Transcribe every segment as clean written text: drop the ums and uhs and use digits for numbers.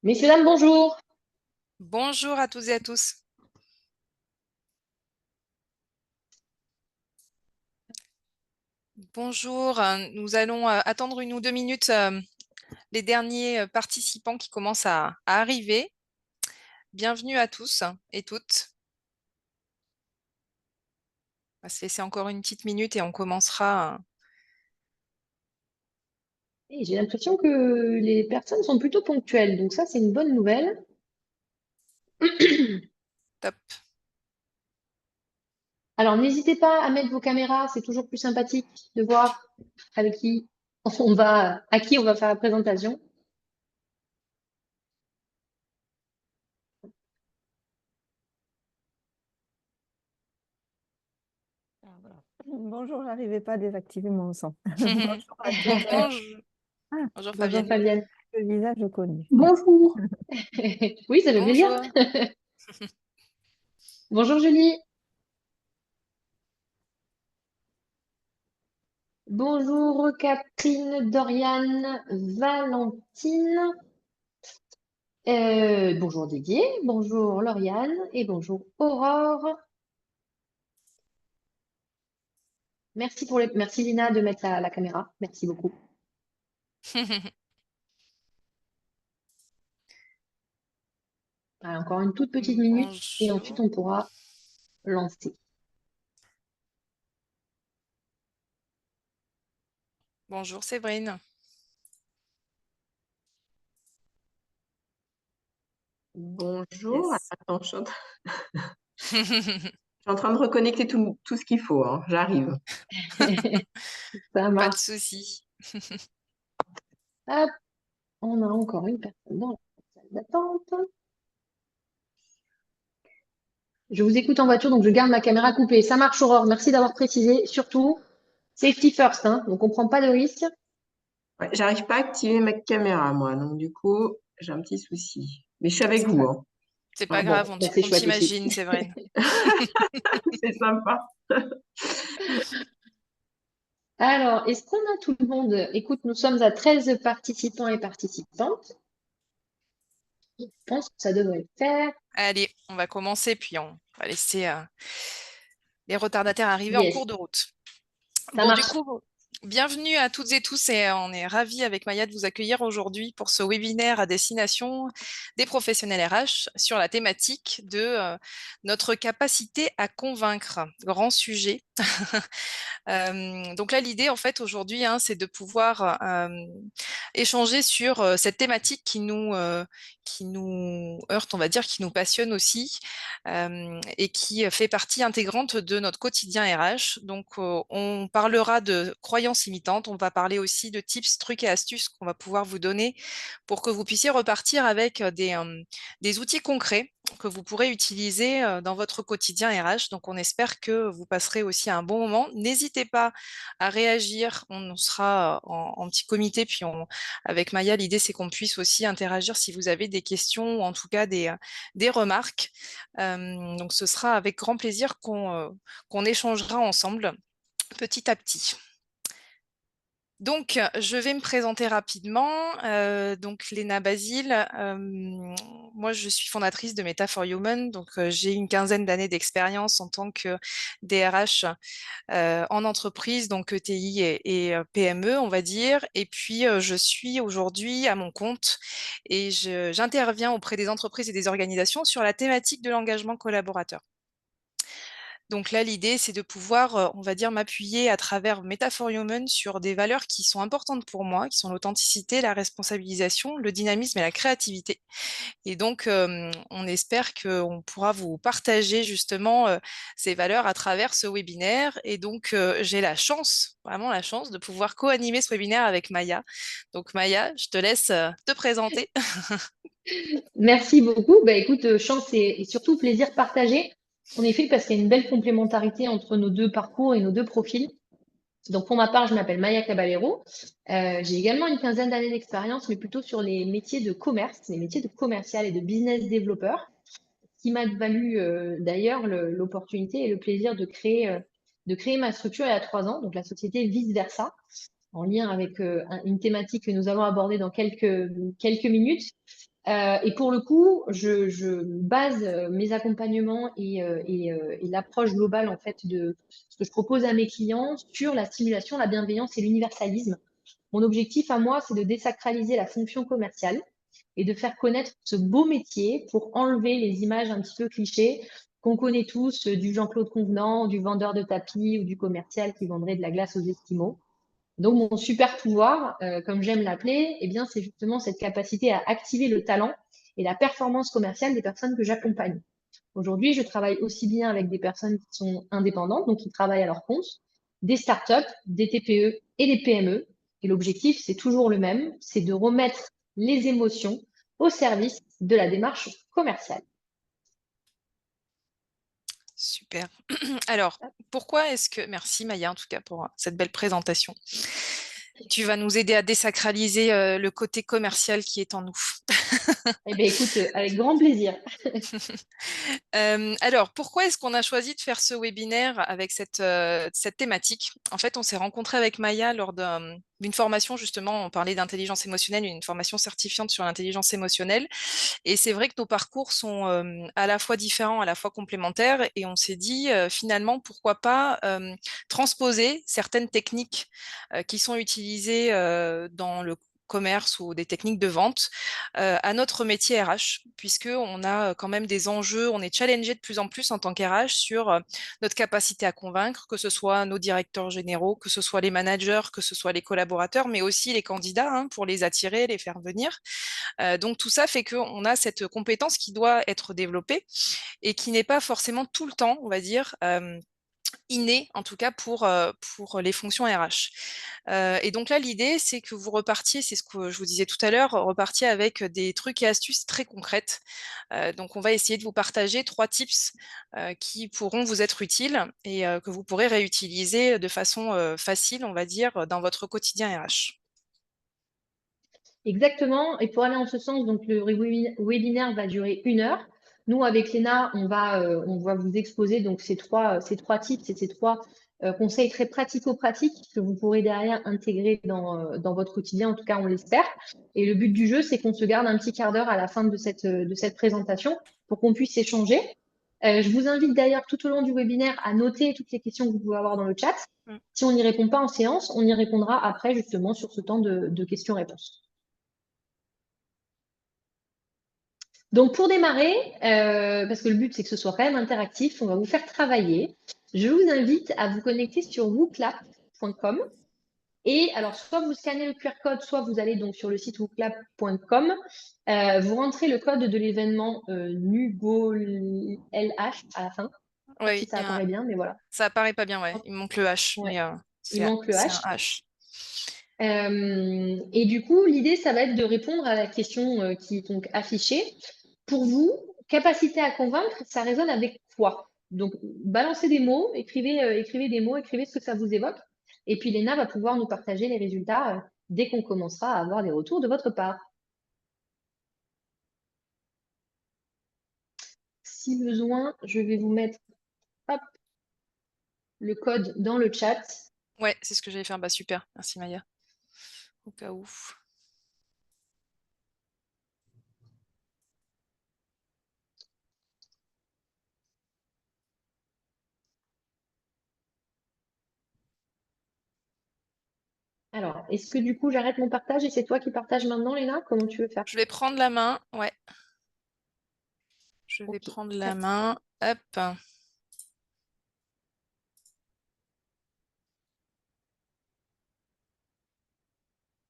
Messieurs, dames, bonjour. Bonjour à toutes et à tous. Bonjour, nous allons attendre 1 ou 2 minutes les derniers participants qui commencent à arriver. Bienvenue à tous et toutes. On va se laisser encore une petite minute et on commencera. Et j'ai l'impression que les personnes sont plutôt ponctuelles, donc ça, c'est une bonne nouvelle. Top. Alors, n'hésitez pas à mettre vos caméras, c'est toujours plus sympathique de voir avec qui on va, à qui on va faire la présentation. Ah, voilà. Bonjour, j'arrivais pas à désactiver mon son. Bonjour à tous. Bonjour. Ah, Bonjour Bonjour Fabienne. Fabienne. le visage connu. Bonjour. Oui, ça fait plaisir. Bonjour. Bonjour Julie. Bonjour Catherine, Doriane, Valentine. Bonjour Didier, bonjour Lauriane et bonjour Aurore. Merci Lina de mettre la caméra. Merci beaucoup. Voilà, encore une toute petite minute et ensuite Bonjour. on pourra lancer. Bonjour Séverine. Bonjour. Yes. Attends, je suis en train de reconnecter tout ce qu'il faut, hein. J'arrive. Ça Pas de marche. souci. Hop, on a encore une personne dans la salle d'attente. Je vous écoute en voiture, donc je garde ma caméra coupée. Ça marche, Aurore. Merci d'avoir précisé. Surtout, safety first, hein, donc on ne prend pas de risque. Ouais, j'arrive pas à activer ma caméra, moi, donc du coup, j'ai un petit souci. Mais je suis avec C'est vous, pas, hein. c'est Ah pas bon, grave, bah c'est on chouette aussi. t'imagine, Séverine. C'est sympa. Alors, est-ce qu'on a tout le monde? Écoute, nous sommes à 13 participants et participantes. Je pense que ça devrait le faire. Allez, on va commencer, puis on va laisser les retardataires arriver en Yes, cours de route. ça Bon, du marche. coup, bienvenue à toutes et tous et on est ravis avec Maya de vous accueillir aujourd'hui pour ce webinaire à destination des professionnels RH sur la thématique de notre capacité à convaincre. Grand sujet. Donc là, l'idée, en fait, aujourd'hui, hein, c'est de pouvoir échanger sur cette thématique qui nous heurte, on va dire, qui nous passionne aussi et qui fait partie intégrante de notre quotidien RH. Donc, on parlera de croyances limitantes, on va parler aussi de tips, trucs et astuces qu'on va pouvoir vous donner pour que vous puissiez repartir avec des outils concrets que vous pourrez utiliser dans votre quotidien RH. Donc, on espère que vous passerez aussi un bon moment. N'hésitez pas à réagir. On sera en petit comité. Puis, avec Maya, l'idée, c'est qu'on puisse aussi interagir si vous avez des questions ou en tout cas des remarques. Donc, ce sera avec grand plaisir qu'on échangera ensemble petit à petit. Donc, je vais me présenter rapidement. Donc, Léna Basile, moi, je suis fondatrice de Meta for Human. Donc, j'ai une quinzaine d'années d'expérience en tant que DRH en entreprise, donc ETI et PME, on va dire. Et puis, je suis aujourd'hui à mon compte et j'interviens auprès des entreprises et des organisations sur la thématique de l'engagement collaborateur. Donc là, l'idée, c'est de pouvoir, on va dire, m'appuyer à travers Meta for Human sur des valeurs qui sont importantes pour moi, qui sont l'authenticité, la responsabilisation, le dynamisme et la créativité. Et donc, on espère qu'on pourra vous partager justement ces valeurs à travers ce webinaire. Et donc, j'ai la chance, vraiment la chance, de pouvoir co-animer ce webinaire avec Maya. Donc, Maya, je te laisse te présenter. Merci beaucoup. Bah, écoute, chance et surtout plaisir partagé. En effet, parce qu'il y a une belle complémentarité entre nos deux parcours et nos deux profils. Donc, pour ma part, je m'appelle Maya Caballero. J'ai également une quinzaine d'années d'expérience, mais plutôt sur les métiers de commerce, les métiers de commercial et de business développeur, ce qui m'a valu d'ailleurs l'opportunité et le plaisir de créer ma structure il y a 3 ans, donc la société Vice Versa, en lien avec une thématique que nous allons aborder dans quelques minutes. Et pour le coup, je base mes accompagnements et l'approche globale en fait de ce que je propose à mes clients sur la stimulation, la bienveillance et l'universalisme. Mon objectif à moi, c'est de désacraliser la fonction commerciale et de faire connaître ce beau métier pour enlever les images un petit peu clichés qu'on connaît tous du Jean-Claude Convenant, du vendeur de tapis ou du commercial qui vendrait de la glace aux Esquimaux. Donc, mon super pouvoir, comme j'aime l'appeler, eh bien, c'est justement cette capacité à activer le talent et la performance commerciale des personnes que j'accompagne. Aujourd'hui, je travaille aussi bien avec des personnes qui sont indépendantes, donc qui travaillent à leur compte, des startups, des TPE et des PME. Et l'objectif, c'est toujours le même, c'est de remettre les émotions au service de la démarche commerciale. Super. Alors, pourquoi est-ce que... Merci Maya, en tout cas, pour cette belle présentation. Tu vas nous aider à désacraliser le côté commercial qui est en nous. Eh bien, écoute, avec grand plaisir. Alors, pourquoi est-ce qu'on a choisi de faire ce webinaire avec cette thématique? En fait, on s'est rencontré avec Maya lors d'une formation, justement, on parlait d'intelligence émotionnelle, une formation certifiante sur l'intelligence émotionnelle. Et c'est vrai que nos parcours sont à la fois différents, à la fois complémentaires. Et on s'est dit, finalement, pourquoi pas transposer certaines techniques qui sont utilisées dans le commerce ou des techniques de vente à notre métier RH, puisqu'on a quand même des enjeux, on est challengé de plus en plus en tant qu'RH sur notre capacité à convaincre, que ce soit nos directeurs généraux, que ce soit les managers, que ce soit les collaborateurs, mais aussi les candidats, hein, pour les attirer, les faire venir. Donc tout ça fait qu'on a cette compétence qui doit être développée et qui n'est pas forcément tout le temps, on va dire, inné, en tout cas pour les fonctions RH. Et donc là, l'idée, c'est que vous repartiez, c'est ce que je vous disais tout à l'heure, repartiez avec des trucs et astuces très concrètes. Donc on va essayer de vous partager 3 tips qui pourront vous être utiles et que vous pourrez réutiliser de façon facile, on va dire, dans votre quotidien RH. Exactement. Et pour aller en ce sens, donc le webinaire va durer 1 heure. Nous, avec Léna, on va vous exposer donc ces trois tips et ces trois conseils très pratico-pratiques que vous pourrez derrière intégrer dans votre quotidien. En tout cas, on l'espère. Et le but du jeu, c'est qu'on se garde un petit quart d'heure à la fin de cette présentation pour qu'on puisse échanger. Je vous invite d'ailleurs tout au long du webinaire à noter toutes les questions que vous pouvez avoir dans le chat. Mm. Si on n'y répond pas en séance, on y répondra après justement sur ce temps de questions-réponses. Donc, pour démarrer, parce que le but, c'est que ce soit quand même interactif, on va vous faire travailler. Je vous invite à vous connecter sur wooclap.com. Et alors, soit vous scannez le QR code, soit vous allez donc sur le site wooclap.com. Vous rentrez le code de l'événement NUGOLH à la fin. Pas si Oui, ça apparaît bien, mais voilà. ça apparaît pas bien, ouais. Il manque le H, Ouais, mais il manque le c'est un H. H. Et du coup, l'idée, ça va être de répondre à la question qui est donc affichée. Pour vous, capacité à convaincre, ça résonne avec quoi? Donc, balancez des mots, écrivez des mots, écrivez ce que ça vous évoque. Et puis, Léna va pouvoir nous partager les résultats dès qu'on commencera à avoir des retours de votre part. Si besoin, je vais vous mettre hop, le code dans le chat. Ouais, c'est ce que j'allais faire. Bah super, merci Maya. Au cas où. Alors, est-ce que du coup, j'arrête mon partage et c'est toi qui partages maintenant, Léna? Comment tu veux faire? Je vais prendre la main, ouais. Je vais Ok. prendre la main. Hop.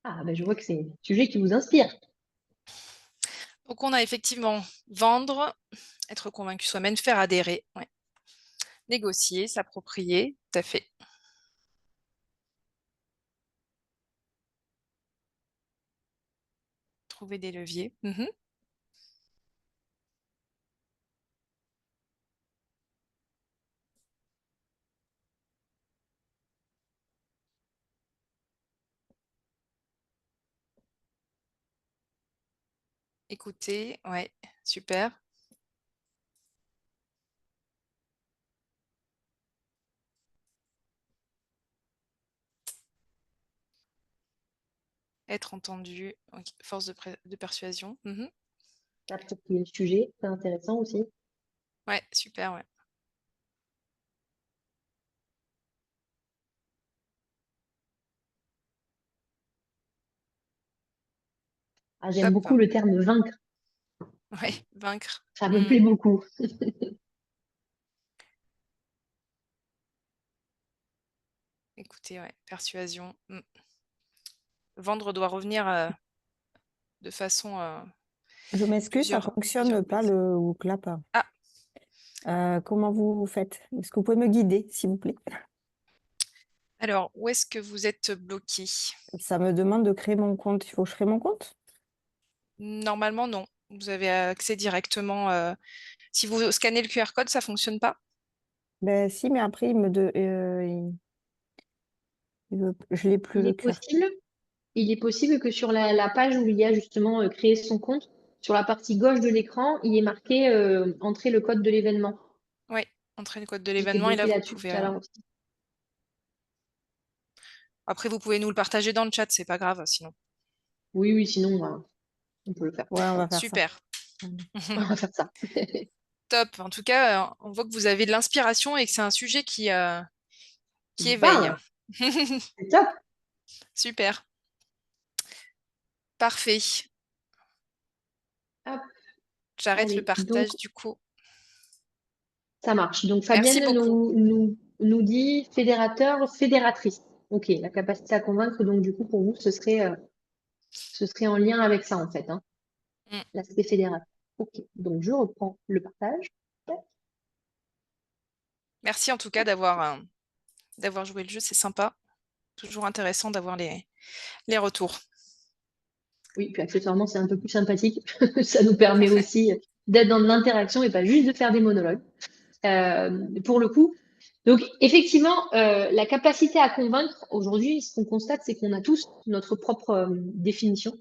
Ah, ben, je vois que c'est un sujet qui vous inspire. Donc on a effectivement vendre, être convaincu soi-même, faire adhérer, ouais. Négocier, s'approprier, tout à fait. Trouver des leviers. Écouter, ouais, super. Être entendu, ok, force de persuasion. approprier le sujet, c'est intéressant aussi. Ouais, super, ouais. Ah, j'aime Top. beaucoup le terme vaincre, Ouais, vaincre. ça me plaît beaucoup. Écoutez, ouais, persuasion. Vendre doit revenir de façon Je m'excuse, ça plusieurs fonctionne pas reprises. le WooClap. Ah, Comment vous faites? Est-ce que vous pouvez me guider, s'il vous plaît? alors, où est-ce que vous êtes bloqué? Ça me demande de créer mon compte. Il faut que je crée mon compte? Normalement, non. Vous avez accès directement. Si vous scannez le QR code, ça fonctionne pas? Ben si, mais après, je l'ai plus Il le est QR. possible, il est possible que sur la page où il y a justement créer son compte, sur la partie gauche de l'écran, il est marqué entrer le code de l'événement. Oui, entrez le code de J'étais l'événement et là, bloquée vous là-dessus pouvez. tout à l'heure aussi. Après, vous pouvez nous le partager dans le chat, c'est pas grave sinon. Oui, oui, sinon, on peut le faire. Ouais, on va faire ça. Super. On va faire ça. Top. En tout cas, on voit que vous avez de l'inspiration et que c'est un sujet qui Je éveille. parle, c'est top. Super. Parfait. Hop, J'arrête le allez, donc partage du coup. ça marche. Donc Merci Fabienne beaucoup. nous dit fédérateur, fédératrice. Ok, la capacité à convaincre, donc du coup pour vous, ce serait en lien avec ça en fait, hein, Mm. l'aspect fédérateur. Ok, donc je reprends le partage. Merci en tout cas d'avoir joué le jeu, c'est sympa. Toujours intéressant d'avoir les retours. Oui, puis accessoirement, c'est un peu plus sympathique. Ça nous permet aussi d'être dans de l'interaction et pas juste de faire des monologues. Pour le coup. Donc, effectivement, la capacité à convaincre, aujourd'hui, ce qu'on constate, c'est qu'on a tous notre propre définition,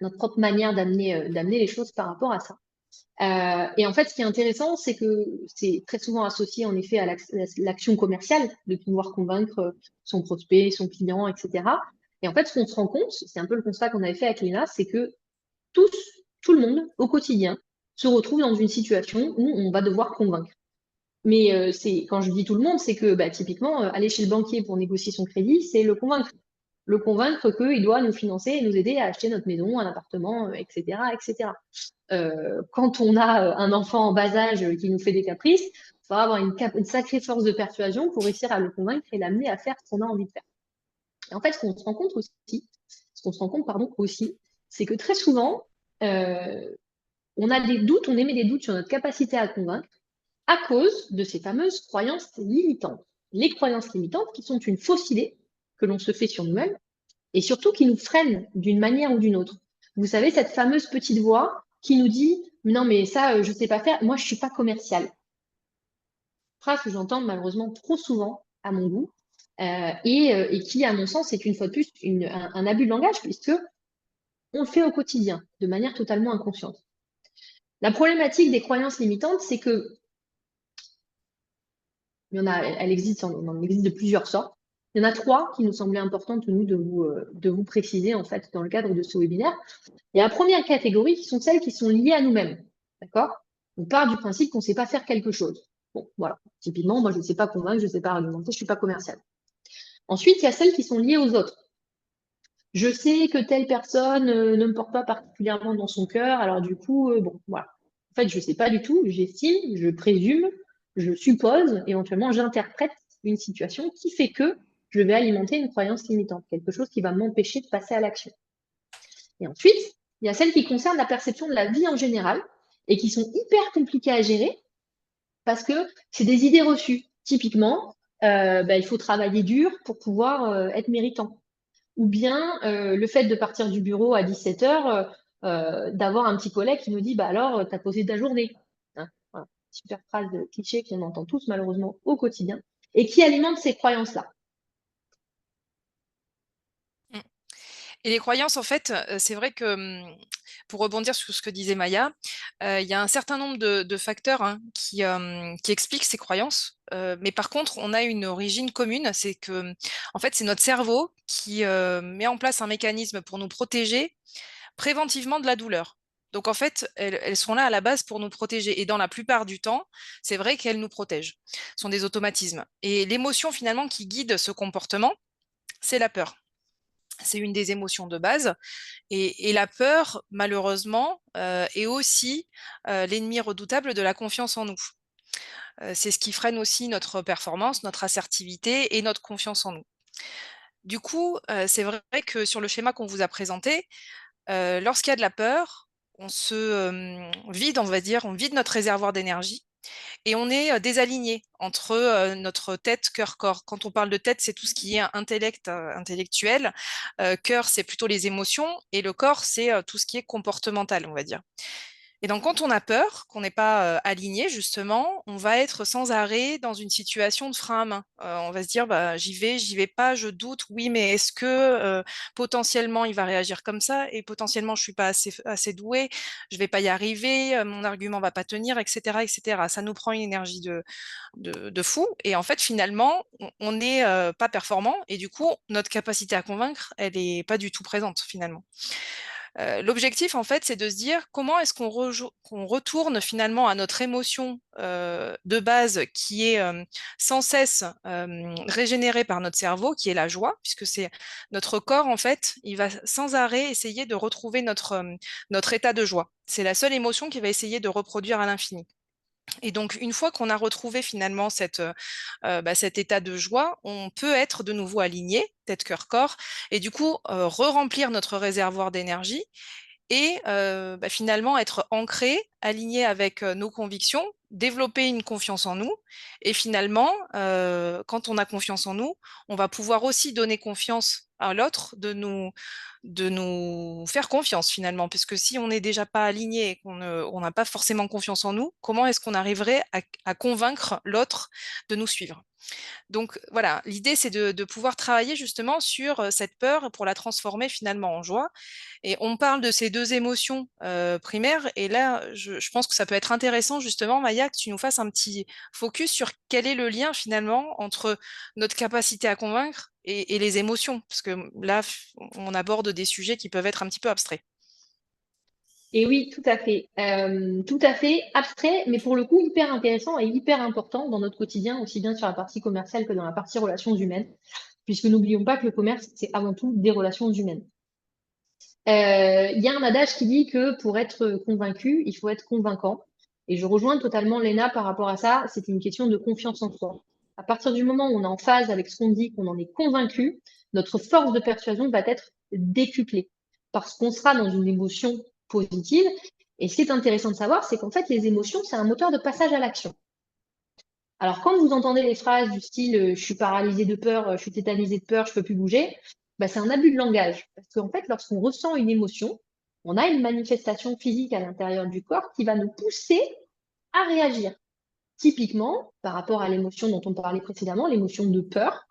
notre propre manière d'amener les choses par rapport à ça. Et en fait, ce qui est intéressant, c'est que c'est très souvent associé en effet à l'action commerciale, de pouvoir convaincre son prospect, son client, etc. Et en fait, ce qu'on se rend compte, c'est un peu le constat qu'on avait fait avec Lina, c'est que tous, tout le monde, au quotidien, se retrouve dans une situation où on va devoir convaincre. Mais quand je dis tout le monde, c'est que bah, typiquement, aller chez le banquier pour négocier son crédit, c'est le convaincre. Le convaincre qu'il doit nous financer et nous aider à acheter notre maison, un appartement, etc., etc. Quand on a un enfant en bas âge qui nous fait des caprices, il faut avoir une sacrée force de persuasion pour réussir à le convaincre et l'amener à faire ce qu'on a envie de faire. Et en fait, ce qu'on se rend compte, pardon, aussi, c'est que très souvent, on a des doutes, on émet des doutes sur notre capacité à convaincre à cause de ces fameuses croyances limitantes. Les croyances limitantes qui sont une fausse idée que l'on se fait sur nous-mêmes et surtout qui nous freinent d'une manière ou d'une autre. Vous savez, cette fameuse petite voix qui nous dit non, mais ça, je ne sais pas faire, moi, je ne suis pas commercial. Phrase que j'entends malheureusement trop souvent à mon goût et qui, à mon sens, est une fois de plus un abus de langage puisque on le fait au quotidien de manière totalement inconsciente. La problématique des croyances limitantes, c'est que elle existe, on en existe de plusieurs sortes. Il y en a trois qui nous semblaient importantes, nous, de vous préciser, en fait, dans le cadre de ce webinaire. Il y a la première catégorie qui sont celles qui sont liées à nous-mêmes. D'accord? On part du principe qu'on ne sait pas faire quelque chose. Bon, voilà. Typiquement, moi, je ne sais pas convaincre, je ne sais pas argumenter, je ne suis pas commercial. Ensuite, il y a celles qui sont liées aux autres. Je sais que telle personne ne me porte pas particulièrement dans son cœur, alors du coup, bon, voilà. En fait, je ne sais pas du tout, j'estime, je présume, je suppose, éventuellement, j'interprète une situation qui fait que je vais alimenter une croyance limitante, quelque chose qui va m'empêcher de passer à l'action. Et ensuite, il y a celles qui concernent la perception de la vie en général et qui sont hyper compliquées à gérer parce que c'est des idées reçues. Typiquement, il faut travailler dur pour pouvoir être méritant. Ou bien le fait de partir du bureau à 17h, d'avoir un petit collègue qui nous dit bah alors, tu as posé ta journée. Hein, voilà. Super phrase de cliché qu'on entend tous malheureusement au quotidien et qui alimente ces croyances-là. Et les croyances, en fait, c'est vrai que pour rebondir sur ce que disait Maya, il y a un certain nombre de facteurs qui expliquent ces croyances. Mais par contre, on a une origine commune, c'est que, en fait, c'est notre cerveau qui met en place un mécanisme pour nous protéger préventivement de la douleur. Donc, en fait, elles sont là à la base pour nous protéger. Et dans la plupart du temps, c'est vrai qu'elles nous protègent. Ce sont des automatismes. Et l'émotion, finalement, qui guide ce comportement, c'est la peur. C'est une des émotions de base. Et la peur, malheureusement, est aussi l'ennemi redoutable de la confiance en nous. C'est ce qui freine aussi notre performance, notre assertivité et notre confiance en nous. Du coup, c'est vrai que sur le schéma qu'on vous a présenté, lorsqu'il y a de la peur, on se vide, on va dire, on vide notre réservoir d'énergie et on est désaligné entre notre tête, cœur, corps. Quand on parle de tête, c'est tout ce qui est intellect, intellectuel. Cœur, c'est plutôt les émotions et le corps, c'est tout ce qui est comportemental, on va dire. Et donc, quand on a peur, qu'on n'est pas aligné, justement, on va être sans arrêt dans une situation de frein à main. On va se dire, bah, j'y vais pas, je doute, oui, mais est-ce que potentiellement il va réagir comme ça et potentiellement je suis pas assez douée, je vais pas y arriver, mon argument va pas tenir, etc., etc. Ça nous prend une énergie de fou. Et en fait, finalement, on n'est pas performant et du coup, notre capacité à convaincre, elle est pas du tout présente finalement. L'objectif, en fait, c'est de se dire comment est-ce qu'on retourne finalement à notre émotion de base qui est sans cesse régénérée par notre cerveau, qui est la joie, puisque c'est notre corps, en fait, il va sans arrêt essayer de retrouver notre état de joie. C'est la seule émotion qui va essayer de reproduire à l'infini. Et donc, une fois qu'on a retrouvé finalement cet état de joie, on peut être de nouveau aligné, tête, cœur, corps, et du coup, re-remplir notre réservoir d'énergie et finalement être ancré, aligné avec nos convictions, développer une confiance en nous. Et finalement, quand on a confiance en nous, on va pouvoir aussi donner confiance à l'autre de nous faire confiance finalement. Puisque si on n'est déjà pas aligné et on n'a pas forcément confiance en nous, comment est-ce qu'on arriverait à convaincre l'autre de nous suivre? Donc voilà, l'idée c'est de pouvoir travailler justement sur cette peur pour la transformer finalement en joie. Et on parle de ces deux émotions primaires. Et là, je pense que ça peut être intéressant justement, Maya, que tu nous fasses un petit focus sur quel est le lien finalement entre notre capacité à convaincre et les émotions. Parce que là, on aborde des sujets qui peuvent être un petit peu abstraits. Et oui, tout à fait. Tout à fait abstrait, mais pour le coup hyper intéressant et hyper important dans notre quotidien, aussi bien sur la partie commerciale que dans la partie relations humaines, puisque n'oublions pas que le commerce, c'est avant tout des relations humaines. Il y a un adage qui dit que pour être convaincu, il faut être convaincant. Et je rejoins totalement Léna par rapport à ça. C'est une question de confiance en soi. À partir du moment où on est en phase avec ce qu'on dit, qu'on en est convaincu, notre force de persuasion va être décuplée parce qu'on sera dans une émotion positive. Et ce qui est intéressant de savoir, c'est qu'en fait, les émotions, c'est un moteur de passage à l'action. Alors, quand vous entendez les phrases du style je suis paralysé de peur, je suis tétanisé de peur, je peux plus bouger, bah, c'est un abus de langage. Parce qu'en fait, lorsqu'on ressent une émotion, on a une manifestation physique à l'intérieur du corps qui va nous pousser à réagir. Typiquement, par rapport à l'émotion dont on parlait précédemment, l'émotion de peur,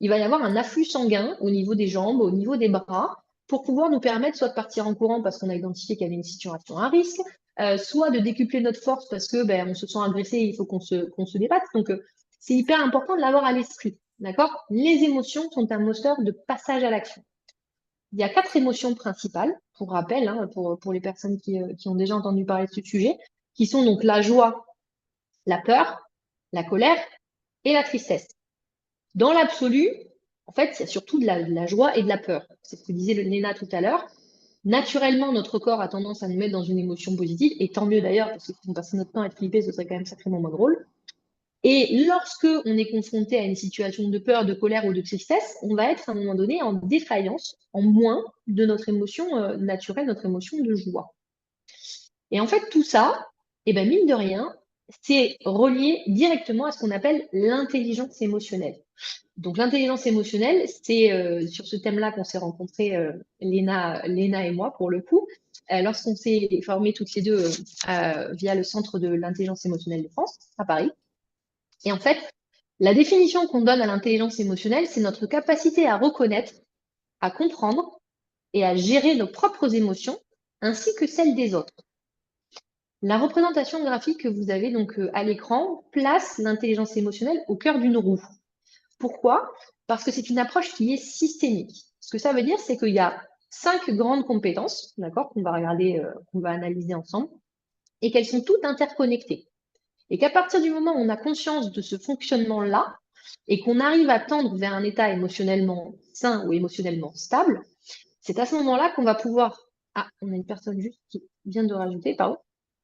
il va y avoir un afflux sanguin au niveau des jambes, au niveau des bras, pour pouvoir nous permettre soit de partir en courant parce qu'on a identifié qu'il y avait une situation à risque, soit de décupler notre force parce que on se sent agressé, il faut qu'on se débatte. Donc, c'est hyper important de l'avoir à l'esprit. D'accord? Les émotions sont un moteur de passage à l'action. Il y a 4 émotions principales, pour rappel, hein, pour les personnes qui ont déjà entendu parler de ce sujet, qui sont donc la joie, la peur, la colère et la tristesse. Dans l'absolu, en fait, il y a surtout de la joie et de la peur. C'est ce que disait le Léna tout à l'heure. Naturellement, notre corps a tendance à nous mettre dans une émotion positive, et tant mieux d'ailleurs, parce que si on passait notre temps à être flippé, ce serait quand même sacrément moins drôle. Et lorsque on est confronté à une situation de peur, de colère ou de tristesse, on va être à un moment donné en défaillance, en moins de notre émotion naturelle, notre émotion de joie. Et en fait, tout ça, mine de rien, c'est relié directement à ce qu'on appelle l'intelligence émotionnelle. Donc, l'intelligence émotionnelle, c'est sur ce thème-là qu'on s'est rencontrés, Léna et moi, pour le coup, lorsqu'on s'est formés toutes les deux via le Centre de l'intelligence émotionnelle de France, à Paris. Et en fait, la définition qu'on donne à l'intelligence émotionnelle, c'est notre capacité à reconnaître, à comprendre et à gérer nos propres émotions, ainsi que celles des autres. La représentation graphique que vous avez donc à l'écran place l'intelligence émotionnelle au cœur d'une roue. Pourquoi? Parce que c'est une approche qui est systémique. Ce que ça veut dire, c'est qu'il y a 5 grandes compétences, d'accord, qu'on va regarder, qu'on va analyser ensemble, et qu'elles sont toutes interconnectées. Et qu'à partir du moment où on a conscience de ce fonctionnement-là, et qu'on arrive à tendre vers un état émotionnellement sain ou émotionnellement stable, c'est à ce moment-là qu'on va pouvoir... Ah, on a une personne juste qui vient de rajouter, pardon.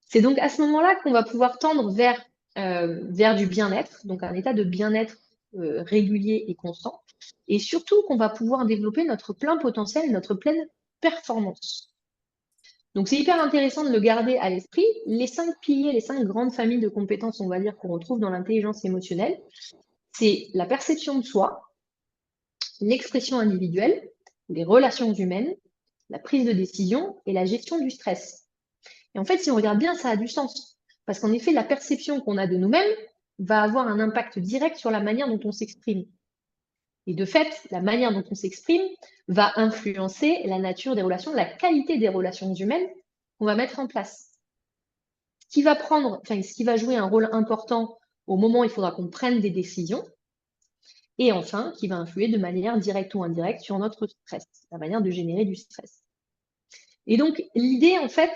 C'est donc à ce moment-là qu'on va pouvoir tendre vers du bien-être, donc un état de bien-être régulier et constant, et surtout qu'on va pouvoir développer notre plein potentiel, notre pleine performance. Donc c'est hyper intéressant de le garder à l'esprit. Les 5 piliers, les 5 grandes familles de compétences, on va dire, qu'on retrouve dans l'intelligence émotionnelle, c'est la perception de soi, l'expression individuelle, les relations humaines, la prise de décision et la gestion du stress. Et en fait, si on regarde bien, ça a du sens. Parce qu'en effet, la perception qu'on a de nous-mêmes va avoir un impact direct sur la manière dont on s'exprime. Et de fait, la manière dont on s'exprime va influencer la nature des relations, la qualité des relations humaines qu'on va mettre en place. Ce qui va jouer un rôle important au moment où il faudra qu'on prenne des décisions, et enfin, qui va influer de manière directe ou indirecte sur notre stress, la manière de générer du stress. Et donc, l'idée, en fait,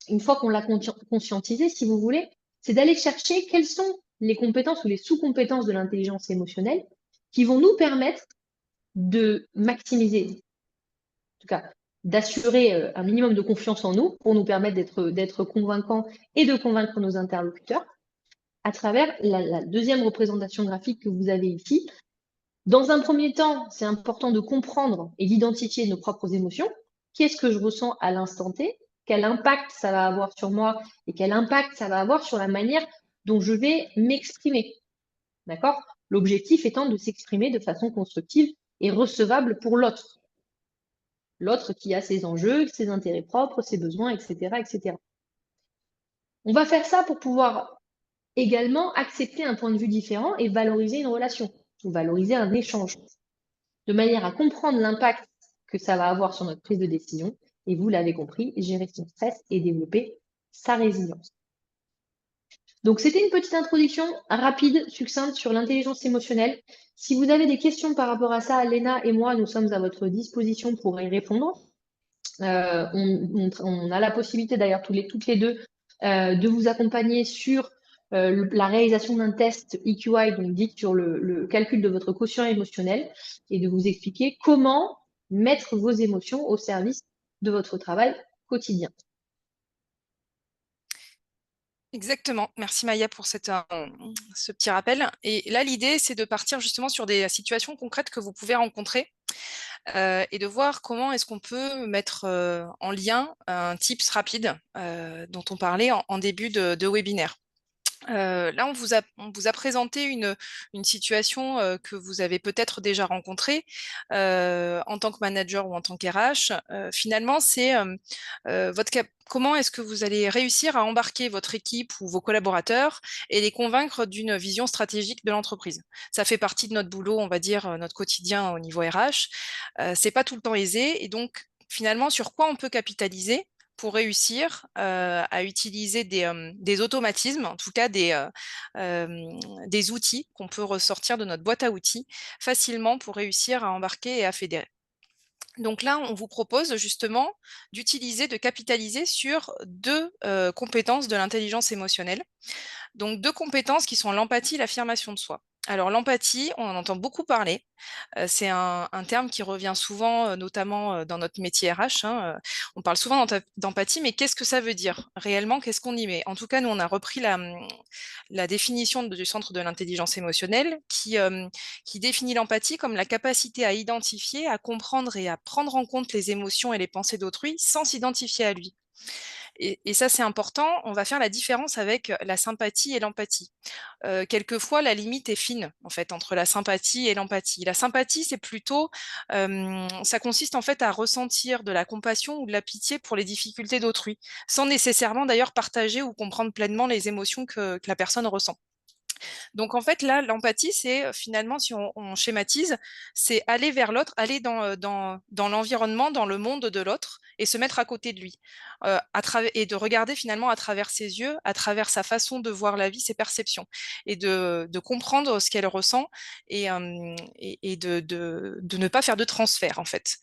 une fois qu'on l'a conscientisé, si vous voulez, c'est d'aller chercher quelles sont les compétences ou les sous-compétences de l'intelligence émotionnelle qui vont nous permettre de maximiser, en tout cas, d'assurer un minimum de confiance en nous pour nous permettre d'être convaincants et de convaincre nos interlocuteurs à travers la deuxième représentation graphique que vous avez ici. Dans un premier temps, c'est important de comprendre et d'identifier nos propres émotions. Qu'est-ce que je ressens à l'instant T? Quel impact ça va avoir sur moi et quel impact ça va avoir sur la manière dont je vais m'exprimer. D'accord? L'objectif étant de s'exprimer de façon constructive et recevable pour l'autre. L'autre qui a ses enjeux, ses intérêts propres, ses besoins, etc., etc. On va faire ça pour pouvoir également accepter un point de vue différent et valoriser une relation, ou valoriser un échange, de manière à comprendre l'impact que ça va avoir sur notre prise de décision, et vous l'avez compris, gérer son stress et développer sa résilience. Donc, c'était une petite introduction rapide, succincte sur l'intelligence émotionnelle. Si vous avez des questions par rapport à ça, Léna et moi, nous sommes à votre disposition pour y répondre. On a la possibilité d'ailleurs toutes les deux de vous accompagner sur la réalisation d'un test EQI, donc dit sur le calcul de votre quotient émotionnel, et de vous expliquer comment mettre vos émotions au service de votre travail quotidien. Exactement. Merci Maya pour ce petit rappel. Et là, l'idée, c'est de partir justement sur des situations concrètes que vous pouvez rencontrer et de voir comment est-ce qu'on peut mettre en lien un tips rapide dont on parlait en début de webinaire. Là, on vous a présenté une situation que vous avez peut-être déjà rencontrée en tant que manager ou en tant qu'RH. Finalement, c'est comment est-ce que vous allez réussir à embarquer votre équipe ou vos collaborateurs et les convaincre d'une vision stratégique de l'entreprise. Ça fait partie de notre boulot, on va dire, notre quotidien au niveau RH. C'est pas tout le temps aisé. Et donc, finalement, sur quoi on peut capitaliser pour réussir à utiliser des automatismes, en tout cas des outils qu'on peut ressortir de notre boîte à outils facilement pour réussir à embarquer et à fédérer. Donc là, on vous propose justement de capitaliser sur 2 compétences de l'intelligence émotionnelle. Donc 2 compétences qui sont l'empathie et l'affirmation de soi. Alors l'empathie, on en entend beaucoup parler. C'est un terme qui revient souvent, notamment dans notre métier RH. On parle souvent d'empathie, mais qu'est-ce que ça veut dire réellement? Qu'est-ce qu'on y met? En tout cas, nous, on a repris la définition du Centre de l'intelligence émotionnelle qui définit l'empathie comme la capacité à identifier, à comprendre et à prendre en compte les émotions et les pensées d'autrui sans s'identifier à lui. Et ça, c'est important. On va faire la différence avec la sympathie et l'empathie. Quelquefois, la limite est fine, en fait, entre la sympathie et l'empathie. La sympathie, c'est plutôt, ça consiste en fait à ressentir de la compassion ou de la pitié pour les difficultés d'autrui, sans nécessairement d'ailleurs partager ou comprendre pleinement les émotions que la personne ressent. Donc, en fait, là, l'empathie, c'est finalement, si on schématise, c'est aller vers l'autre, aller dans l'environnement, dans le monde de l'autre et se mettre à côté de lui. Et de regarder finalement à travers ses yeux, à travers sa façon de voir la vie, ses perceptions, et de comprendre ce qu'elle ressent et de ne pas faire de transfert, en fait.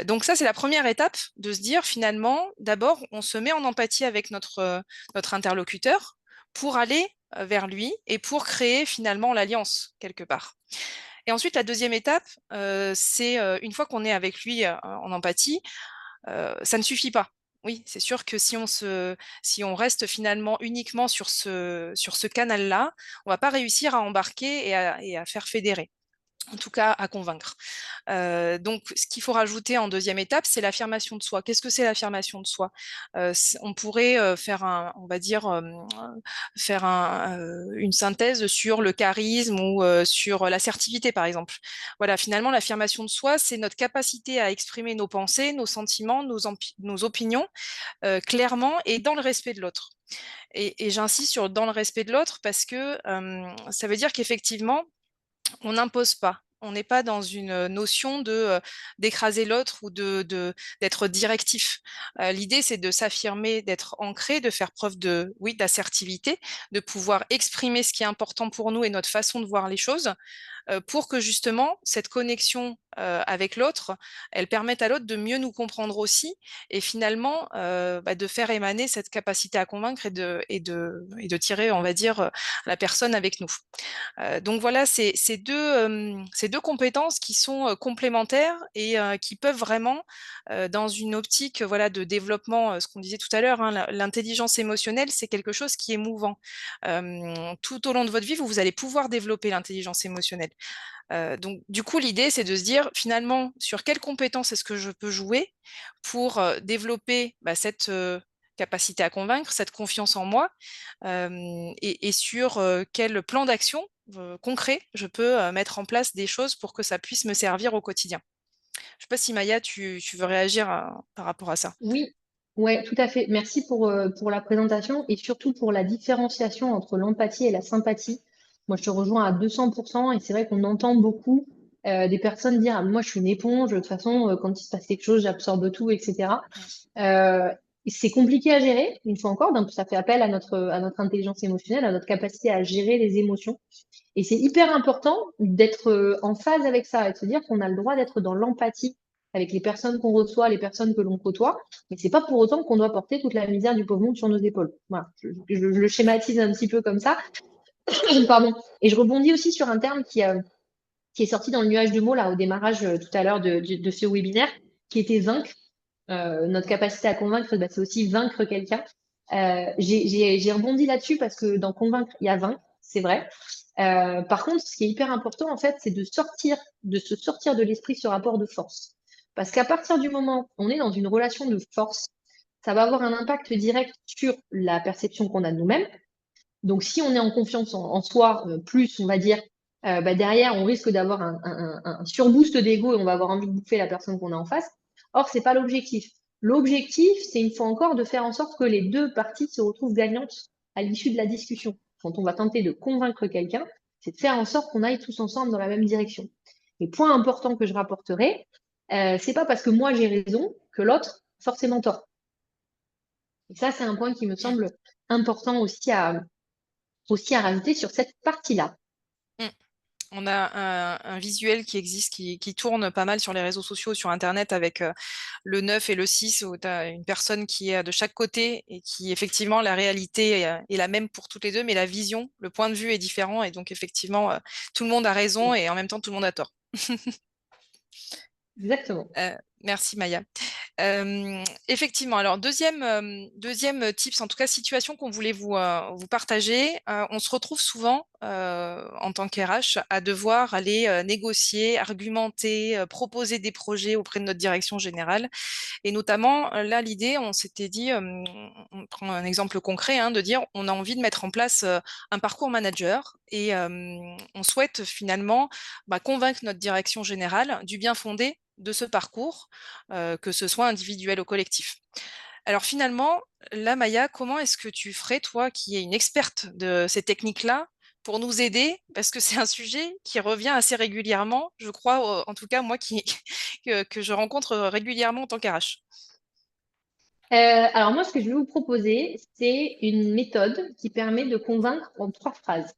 Donc ça, c'est la première étape, de se dire finalement, d'abord, on se met en empathie avec notre interlocuteur pour aller vers lui et pour créer finalement l'alliance quelque part. Et ensuite, la deuxième étape, c'est une fois qu'on est avec lui en empathie, ça ne suffit pas. Oui, c'est sûr que si on reste finalement uniquement sur ce canal-là, on va pas réussir à embarquer et à faire fédérer, en tout cas à convaincre. Donc, ce qu'il faut rajouter en deuxième étape, c'est l'affirmation de soi. Qu'est-ce que c'est l'affirmation de soi? On pourrait on va dire, une synthèse sur le charisme ou sur l'assertivité, par exemple. Voilà, finalement, l'affirmation de soi, c'est notre capacité à exprimer nos pensées, nos sentiments, nos opinions clairement et dans le respect de l'autre. Et j'insiste sur dans le respect de l'autre parce que ça veut dire qu'effectivement, on n'impose pas. On n'est pas dans une notion d'écraser l'autre ou d'être directif. L'idée, c'est de s'affirmer, d'être ancré, de faire preuve oui, d'assertivité, de pouvoir exprimer ce qui est important pour nous et notre façon de voir les choses, pour que justement cette connexion avec l'autre, elle permette à l'autre de mieux nous comprendre aussi et finalement de faire émaner cette capacité à convaincre et de tirer, on va dire, la personne avec nous. Donc voilà, c'est ces deux compétences qui sont complémentaires et qui peuvent vraiment, dans une optique voilà, de développement, ce qu'on disait tout à l'heure, hein, l'intelligence émotionnelle, c'est quelque chose qui est mouvant. Tout au long de votre vie, vous allez pouvoir développer l'intelligence émotionnelle. Donc, du coup, l'idée, c'est de se dire, finalement, sur quelles compétences est-ce que je peux jouer pour développer cette capacité à convaincre, cette confiance en moi, et sur quel plan d'action concret je peux mettre en place des choses pour que ça puisse me servir au quotidien. Je ne sais pas si Maya, tu veux réagir par rapport à ça. Oui, ouais, tout à fait. Merci pour la présentation et surtout pour la différenciation entre l'empathie et la sympathie. Moi, je te rejoins à 200% et c'est vrai qu'on entend beaucoup des personnes dire, ah, moi, je suis une éponge, de toute façon, quand il se passe quelque chose, j'absorbe tout, etc. Euh, c'est compliqué à gérer, une fois encore, donc ça fait appel à notre intelligence émotionnelle, à notre capacité à gérer les émotions. Et c'est hyper important d'être en phase avec ça et de se dire qu'on a le droit d'être dans l'empathie avec les personnes qu'on reçoit, les personnes que l'on côtoie, mais c'est pas pour autant qu'on doit porter toute la misère du pauvre monde sur nos épaules. Voilà, je le schématise un petit peu comme ça. Pardon. Et je rebondis aussi sur un terme qui est sorti dans le nuage de mots là au démarrage tout à l'heure de ce webinaire, qui était vaincre. Notre capacité à convaincre, c'est aussi vaincre quelqu'un. J'ai rebondi là-dessus parce que dans convaincre, il y a vaincre, c'est vrai. Par contre, ce qui est hyper important, en fait, c'est de se sortir de l'esprit ce rapport de force. Parce qu'à partir du moment où on est dans une relation de force, ça va avoir un impact direct sur la perception qu'on a de nous-mêmes. Donc, si on est en confiance en soi, plus, on va dire, derrière, on risque d'avoir un surboost d'ego et on va avoir envie de bouffer la personne qu'on a en face. Or, c'est pas l'objectif. L'objectif, c'est une fois encore de faire en sorte que les deux parties se retrouvent gagnantes à l'issue de la discussion. Quand on va tenter de convaincre quelqu'un, c'est de faire en sorte qu'on aille tous ensemble dans la même direction. Et point important que je rapporterai, c'est pas parce que moi j'ai raison que l'autre a forcément tort. Et ça, c'est un point qui me semble important aussi à rajouter sur cette partie-là. On a un visuel qui existe, qui tourne pas mal sur les réseaux sociaux, sur Internet, avec le 9 et le 6, où tu as une personne qui est de chaque côté et qui, effectivement, la réalité est la même pour toutes les deux, mais la vision, le point de vue est différent. Et donc, effectivement, tout le monde a raison et en même temps, tout le monde a tort. Exactement. Merci Maya. Effectivement, alors deuxième tips, en tout cas situation qu'on voulait vous partager. On se retrouve souvent en tant qu'RH à devoir aller négocier, argumenter, proposer des projets auprès de notre direction générale. Et notamment, là, l'idée, on s'était dit, on prend un exemple concret, hein, de dire on a envie de mettre en place un parcours manager et on souhaite finalement convaincre notre direction générale du bien fondé de ce parcours, que ce soit individuel ou collectif. Alors finalement, là, Maya, comment est-ce que tu ferais, toi, qui es une experte de ces techniques-là, pour nous aider, parce que c'est un sujet qui revient assez régulièrement, je crois, en tout cas moi que je rencontre régulièrement en tant qu'RH. Alors moi, ce que je vais vous proposer, c'est une méthode qui permet de convaincre en 3 phrases.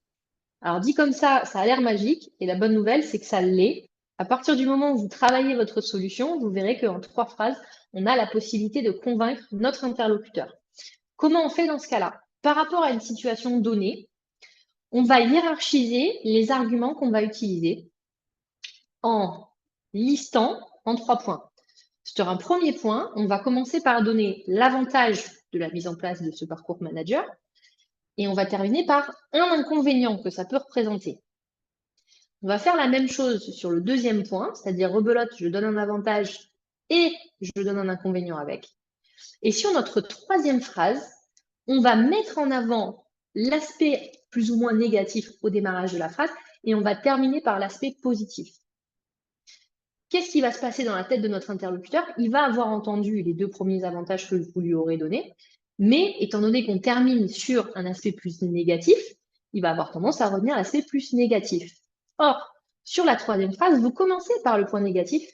Alors dit comme ça a l'air magique et la bonne nouvelle, c'est que ça l'est. À partir du moment où vous travaillez votre solution, vous verrez qu'en 3 phrases, on a la possibilité de convaincre notre interlocuteur. Comment on fait dans ce cas-là? Par rapport à une situation donnée, on va hiérarchiser les arguments qu'on va utiliser en listant en 3 points. Sur un premier point, on va commencer par donner l'avantage de la mise en place de ce parcours manager et on va terminer par un inconvénient que ça peut représenter. On va faire la même chose sur le deuxième point, c'est-à-dire rebelote, je donne un avantage et je donne un inconvénient avec. Et sur notre troisième phrase, on va mettre en avant l'aspect plus ou moins négatif au démarrage de la phrase et on va terminer par l'aspect positif. Qu'est-ce qui va se passer dans la tête de notre interlocuteur? Il va avoir entendu les 2 premiers avantages que vous lui aurez donnés, mais étant donné qu'on termine sur un aspect plus négatif, il va avoir tendance à revenir à l'aspect plus négatif. Or, sur la troisième phrase, vous commencez par le point négatif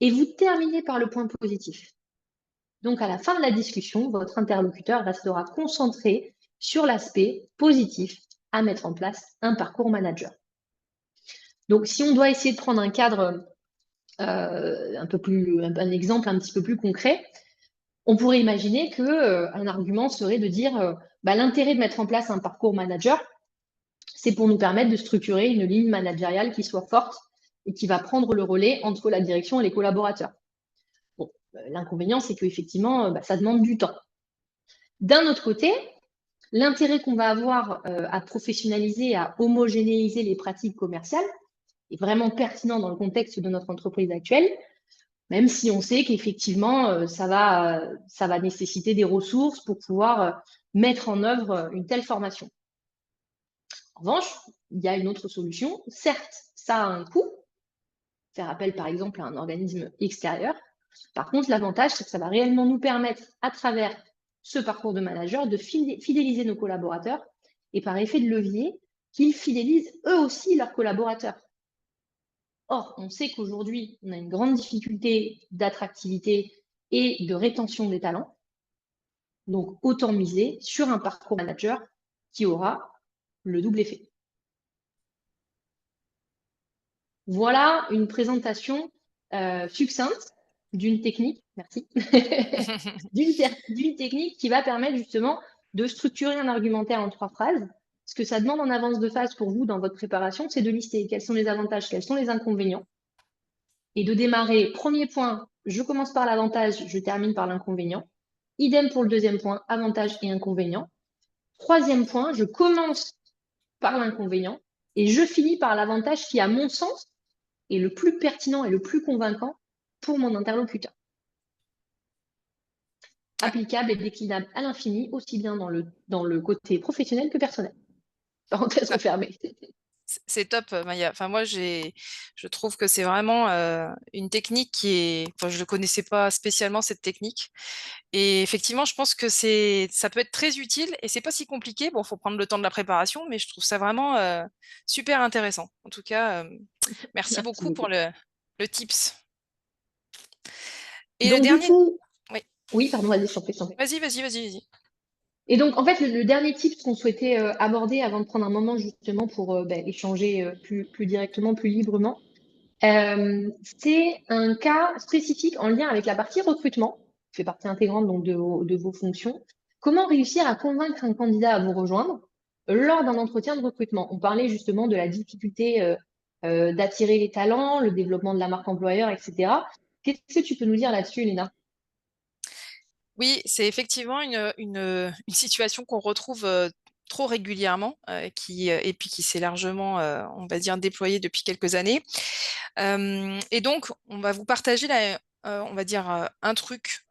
et vous terminez par le point positif. Donc, à la fin de la discussion, votre interlocuteur restera concentré sur l'aspect positif à mettre en place un parcours manager. Donc, si on doit essayer de prendre un cadre un exemple un petit peu plus concret, on pourrait imaginer qu'un argument serait de dire l'intérêt de mettre en place un parcours manager, c'est pour nous permettre de structurer une ligne managériale qui soit forte et qui va prendre le relais entre la direction et les collaborateurs. Bon, l'inconvénient, c'est qu'effectivement, ça demande du temps. D'un autre côté, l'intérêt qu'on va avoir à professionnaliser, à homogénéiser les pratiques commerciales est vraiment pertinent dans le contexte de notre entreprise actuelle, même si on sait qu'effectivement, ça va nécessiter des ressources pour pouvoir mettre en œuvre une telle formation. En revanche, il y a une autre solution. Certes, ça a un coût, faire appel par exemple à un organisme extérieur. Par contre, l'avantage, c'est que ça va réellement nous permettre, à travers ce parcours de manager, de fidéliser nos collaborateurs et par effet de levier, qu'ils fidélisent eux aussi leurs collaborateurs. Or, on sait qu'aujourd'hui, on a une grande difficulté d'attractivité et de rétention des talents. Donc, autant miser sur un parcours manager qui aura le double effet. Voilà une présentation succincte d'une technique, merci, d'une technique qui va permettre justement de structurer un argumentaire en 3 phrases. Ce que ça demande en avance de phase pour vous dans votre préparation, c'est de lister quels sont les avantages, quels sont les inconvénients, et de démarrer, premier point, je commence par l'avantage, je termine par l'inconvénient. Idem pour le deuxième point, avantage et inconvénient. Troisième point, je commence par l'inconvénient et je finis par l'avantage qui, à mon sens, est le plus pertinent et le plus convaincant pour mon interlocuteur. Applicable et déclinable à l'infini, aussi bien dans le côté professionnel que personnel. Parenthèse refermée. C'est top, Maya. Enfin, moi, je trouve que c'est vraiment une technique qui est. Enfin, je ne connaissais pas spécialement cette technique. Et effectivement, je pense que ça peut être très utile et c'est pas si compliqué. Bon, il faut prendre le temps de la préparation, mais je trouve ça vraiment super intéressant. En tout cas, merci beaucoup pour le tips. Et donc, le dernier. Du coup, oui, pardon, vas-y, je t'en prie. Vas-y. Et donc, en fait, le dernier tip qu'on souhaitait aborder avant de prendre un moment justement pour échanger plus directement, plus librement, c'est un cas spécifique en lien avec la partie recrutement, qui fait partie intégrante donc, de vos fonctions. Comment réussir à convaincre un candidat à vous rejoindre lors d'un entretien de recrutement? On parlait justement de la difficulté d'attirer les talents, le développement de la marque employeur, etc. Qu'est-ce que tu peux nous dire là-dessus, Léna? Oui, c'est effectivement une situation qu'on retrouve trop régulièrement et puis qui s'est largement, on va dire, déployée depuis quelques années. Et donc, on va vous partager on va dire, un truc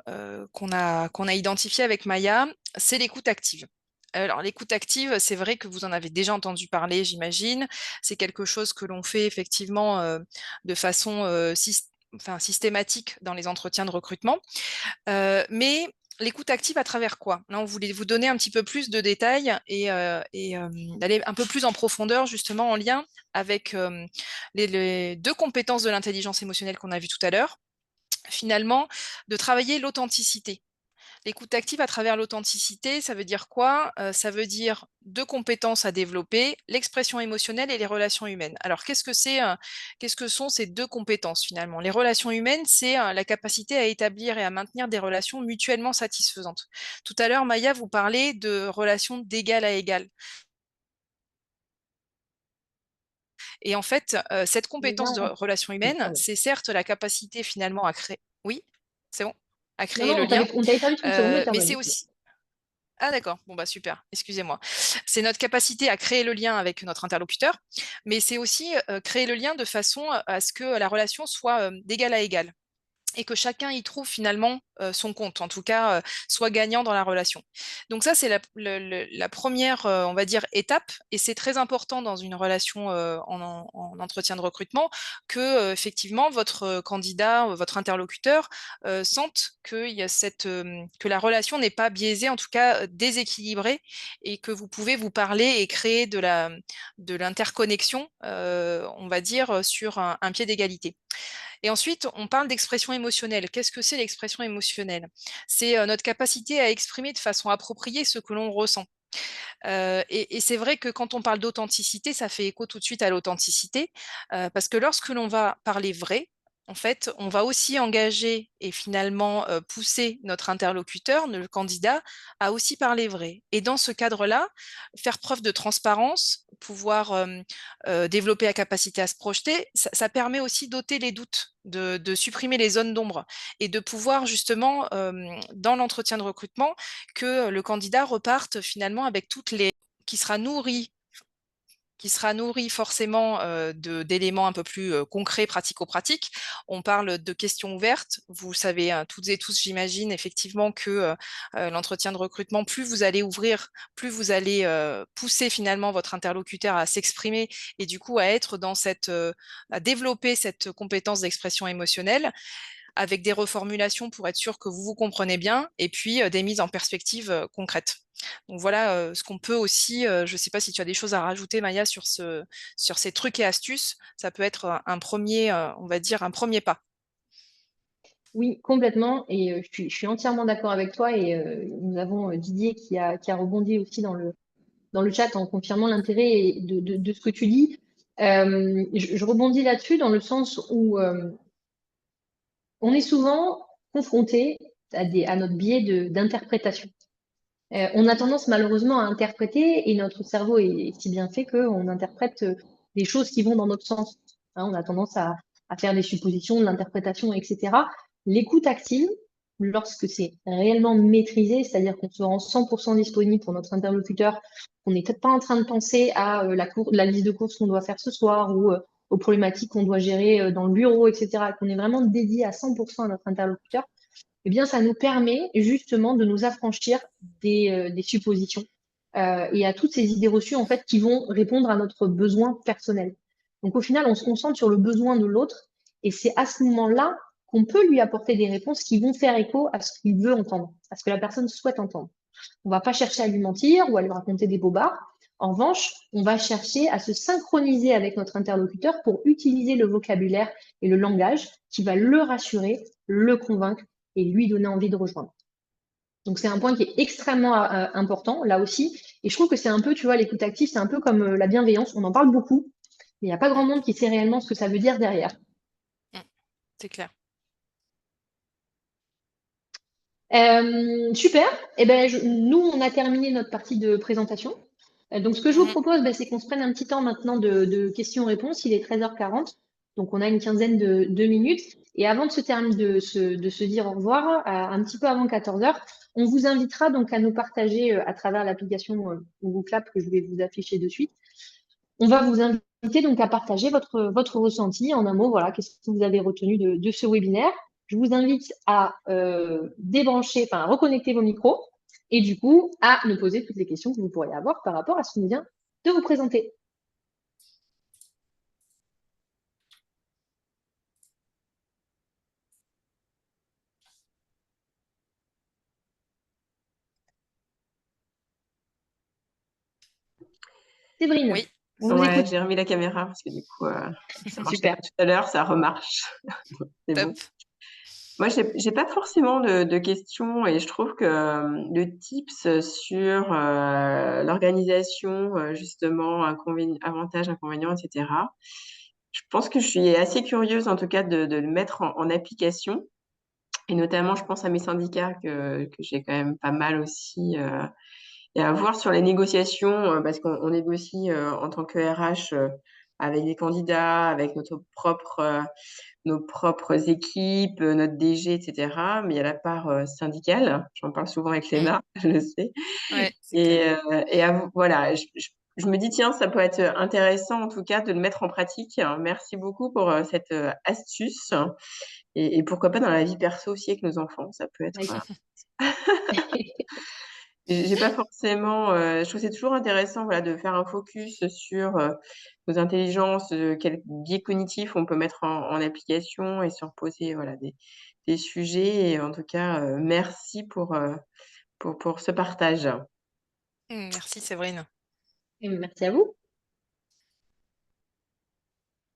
qu'on a identifié avec Maya, c'est l'écoute active. Alors, l'écoute active, c'est vrai que vous en avez déjà entendu parler, j'imagine. C'est quelque chose que l'on fait effectivement de façon systématique dans les entretiens de recrutement. Mais l'écoute active à travers quoi? Là, on voulait vous donner un petit peu plus de détails et d'aller un peu plus en profondeur, justement, en lien avec les deux compétences de l'intelligence émotionnelle qu'on a vues tout à l'heure. Finalement, de travailler l'authenticité. L'écoute active à travers l'authenticité, ça veut dire quoi? Ça veut dire 2 compétences à développer, l'expression émotionnelle et les relations humaines. Alors qu'est-ce que sont ces 2 compétences finalement? Les relations humaines, c'est, la capacité à établir et à maintenir des relations mutuellement satisfaisantes. Tout à l'heure, Maya, vous parlez de relations d'égal à égal et en fait, cette Déjà, compétence de relation humaine, pardon. c'est certes la capacité finalement à créer oui? C'est bon? À Non, créer non, le lien, on t'avait perdu 30 secondes, mais mais c'est terminé. aussi ah d'accord, bon bah super, excusez-moi. C'est notre capacité à créer le lien avec notre interlocuteur, mais c'est aussi, créer le lien de façon à ce que la relation soit, d'égal à égal et que chacun y trouve finalement, son compte, en tout cas, soit gagnant dans la relation. Donc ça, c'est la 1re, on va dire étape et c'est très important dans une relation, en entretien de recrutement que, effectivement votre, candidat, votre interlocuteur, sente qu'il y a que la relation n'est pas biaisée, en tout cas, déséquilibrée et que vous pouvez vous parler et créer de l'interconnexion, on va dire, sur un pied d'égalité. Et ensuite, on parle d'expression émotionnelle. Qu'est-ce que c'est l'expression émotionnelle? C'est, notre capacité à exprimer de façon appropriée ce que l'on ressent. Et c'est vrai que quand on parle d'authenticité, ça fait écho tout de suite à l'authenticité, parce que lorsque l'on va parler vrai, en fait, on va aussi engager et finalement, pousser notre interlocuteur, le candidat, à aussi parler vrai. Et dans ce cadre-là, faire preuve de transparence, pouvoir, développer la capacité à se projeter, ça permet aussi d'ôter les doutes, de supprimer les zones d'ombre et de pouvoir justement, dans l'entretien de recrutement, que le candidat reparte finalement avec toutes les qui sera nourri forcément, d'éléments un peu plus, concrets, pratico-pratiques. On parle de questions ouvertes. Vous savez, toutes et tous, j'imagine effectivement que, l'entretien de recrutement, plus vous allez ouvrir, plus vous allez, pousser finalement votre interlocuteur à s'exprimer et du coup à être dans cette, à développer cette compétence d'expression émotionnelle avec des reformulations pour être sûr que vous vous comprenez bien et puis, des mises en perspective, concrètes. Donc voilà, ce qu'on peut aussi, je ne sais pas si tu as des choses à rajouter Maya sur ces trucs et astuces, ça peut être, un 1er, on va dire un 1er pas. Oui, complètement. Et je suis entièrement d'accord avec toi. Et nous avons Didier qui a rebondi aussi dans le chat en confirmant l'intérêt de ce que tu dis. Je rebondis là-dessus dans le sens où on est souvent confronté à notre biais d'interprétation. On a tendance malheureusement à interpréter et notre cerveau est si bien fait qu'on interprète des choses qui vont dans notre sens. Hein, on a tendance à faire des suppositions, de l'interprétation, etc. L'écoute active, lorsque c'est réellement maîtrisé, c'est-à-dire qu'on se rend 100% disponible pour notre interlocuteur, qu'on n'est peut-être pas en train de penser à la liste de courses qu'on doit faire ce soir ou aux problématiques qu'on doit gérer dans le bureau, etc., qu'on est vraiment dédié à 100% à notre interlocuteur, eh bien, ça nous permet justement de nous affranchir des suppositions et à toutes ces idées reçues en fait qui vont répondre à notre besoin personnel. Donc au final, on se concentre sur le besoin de l'autre et c'est à ce moment-là qu'on peut lui apporter des réponses qui vont faire écho à ce qu'il veut entendre, à ce que la personne souhaite entendre. On ne va pas chercher à lui mentir ou à lui raconter des bobards. En revanche, on va chercher à se synchroniser avec notre interlocuteur pour utiliser le vocabulaire et le langage qui va le rassurer, le convaincre et lui donner envie de rejoindre. Donc c'est un point qui est extrêmement important là aussi. Et je trouve que c'est un peu, tu vois, l'écoute active, c'est un peu comme la bienveillance. On en parle beaucoup, mais il n'y a pas grand monde qui sait réellement ce que ça veut dire derrière. C'est clair. Super. Eh ben, nous, on a terminé notre partie de présentation. Donc, ce que je vous propose, c'est qu'on se prenne un petit temps maintenant de questions-réponses. Il est 13h40, donc on a une quinzaine de minutes. Et avant de se dire au revoir, un petit peu avant 14h, on vous invitera donc à nous partager à travers l'application Google Clap que je vais vous afficher de suite. On va vous inviter donc à partager votre ressenti en un mot. Voilà, qu'est-ce que vous avez retenu de ce webinaire? Je vous invite à débrancher, enfin à reconnecter vos micros et du coup à nous poser toutes les questions que vous pourriez avoir par rapport à ce qu'on vient de vous présenter. Séverine, Oui, on vous Ouais, écoute. j'ai remis la caméra parce que du coup, ça marchait Super. pas tout à l'heure, ça remarche. C'est top. bon. Moi, j'ai pas forcément de questions et je trouve que le tips sur l'organisation, justement, avantages, inconvénients, etc. Je pense que je suis assez curieuse, en tout cas, de le mettre en application. Et notamment, je pense à mes syndicats que j'ai quand même pas mal aussi. Et à voir sur les négociations, parce qu'on négocie en tant que RH avec des candidats, avec nos propres équipes, notre DG, etc. Mais il y a la part syndicale. J'en parle souvent avec Mm. Léna, je le sais. Ouais, c'est clair. Voilà, je me dis, tiens, ça peut être intéressant en tout cas de le mettre en pratique. Merci beaucoup pour cette astuce. Et pourquoi pas dans la vie perso aussi avec nos enfants, ça peut être. Avec- J'ai pas forcément. Je trouve que c'est toujours intéressant, voilà, de faire un focus sur nos intelligences, quels biais cognitifs on peut mettre en application et se reposer, voilà, des sujets. Et en tout cas, merci pour ce partage. Merci Séverine. Merci à vous.